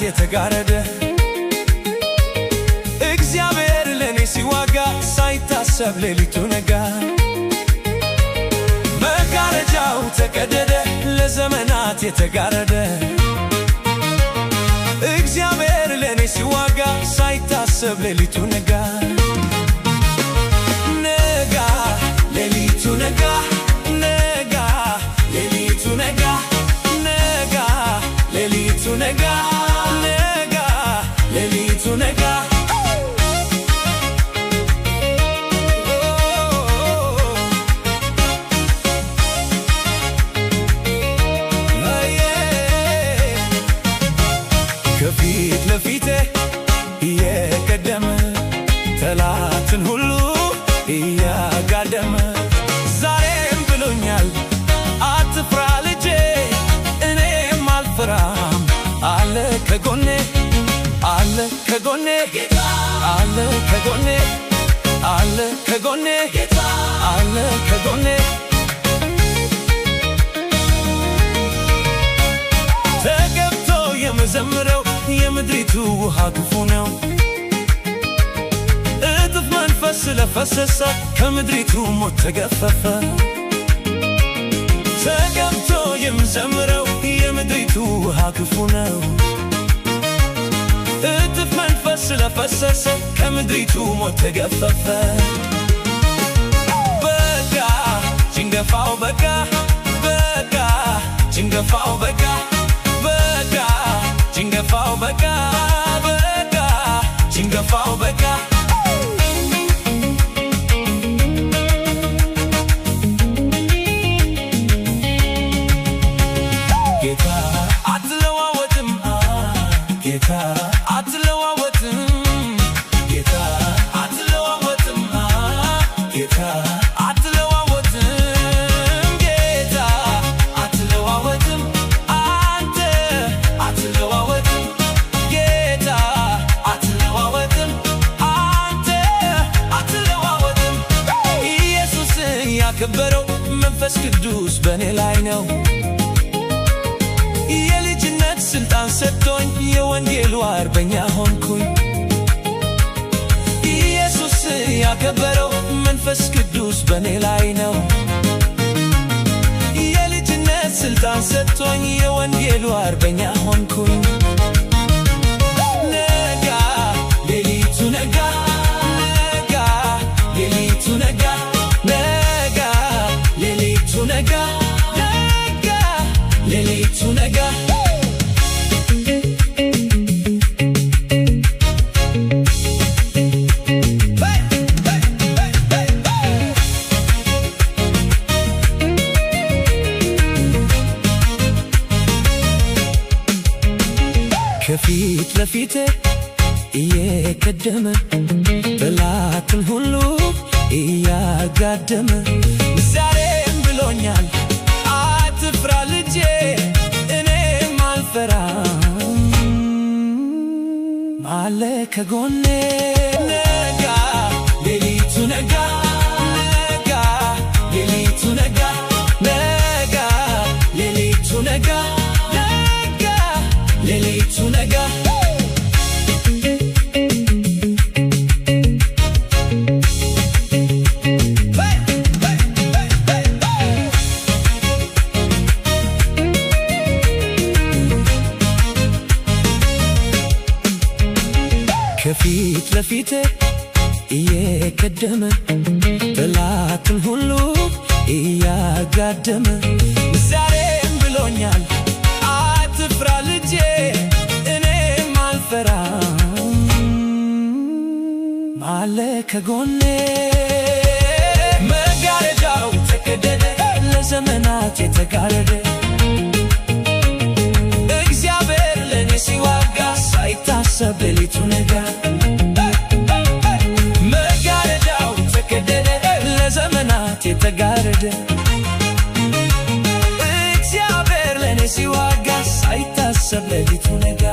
የተጋረደ እግዚአብሔር ለኔ ሲዋጋ ሳይታሰብ ሌሊቱ ነጋ መጋረጃው ተቀደደ ለዘመናት የተጋረደ እግዚአብሔር ለኔ ሲዋጋ ሳይታሰብ ሌሊቱ ነጋ ነጋ ሌሊቱ ነጋ ነጋ ሌሊቱ ነጋ ነጋ ሌሊቱ ነጋ ነጋ ሌሊቱ ነጋ ከፊት ለፊቴ እየቀደመ ጠላትን ሁሉ እያጋደመ ዛሬም ብሎኛል አትፍራ ልጄ እኔም አልፈራም አለ ከጎኔ አለ ከጎኔ አለ ከጎኔ አለ ከጎኔ አለ ከጎኔ ተገብቶ የመዘምረው የምድሪቱ ውሃ ክፉ ነው እጥፍ መንፈስ ስለፈሰሰ ከምድሪቱ ሞት ተገፈፈ ተገብቶ የመዘምረው የምድሪቱ ውሃ ክፉ ነው እጥፍ መንፈስ ስለፈሰሰ ከምድሪቱ ሞት ተገፈፈ በቃ ጭንገፋው በቃ በቃ ጭንገፋው በቃ በቃ ጭንገፋው በቃ በቃ ጭንገፋው በቃ ጌታ አትለዋወጥም ጌታ አትለዋወጥም ጌታ አትለዋወጥም ጌታ አትለዋወጥም ጌታ አትለዋወጥም አንተ አትለዋወጥም ጌታ አትለዋወጥም አንተ አትለዋወጥም ኢየሱስን ያከበረው መንፈስ ቅዱስ በኔ ላይ ነው የልጅነት ስልጣን ሰጥቶኝ የወንጌሉ አርበኛ ሆንኩኝ ኢየሱስ ያከበረው መንፈስ ቅዱስ በኔ ላይ ነው የልጅነት ስልጣን ሰጥቶኝ የወንጌሉ አርበኛ ሆንኩኝ ነጋ ሌሊቱ ነጋ ነጋ ሌሊቱ ነጋ ነጋ ሌሊቱ ነጋ ነጋ ሌሊቱ ነጋ ከፊት ለፊቴ እየቀደመ ጠላትን ሁሉ እያጋደመ ዛሬም ብሎኛል አትፍራ ልጄ እኔም አልፈራም አለ ከጎኔ ነጋ ሌሊቱ ነጋ ነጋ ሌሊቱ ነጋ ነጋ ሌሊቱ ነጋ ነጋ ሌሊቱ ነጋ ከፊት ለፊቴ እየቀደመ ጠላትን ሁሉ እያጋደመ ዛሬም ብሎኛል አትፍራ ልጄ እኔም አልፈራም አለ ከጎኔ መጋረጃው ተቀደደ ለዘመናት የተጋረደ እግዚአብሔር ለኔ ሲዋጋ ሳይታሰብ ሌሊቱ ነጋ መጋረጃው ተቀደደ ለዘመናት የተጋረደ እግዚአብሔር ለኔ ሲዋጋ ሳይታሰብ ሌሊቱ ነጋ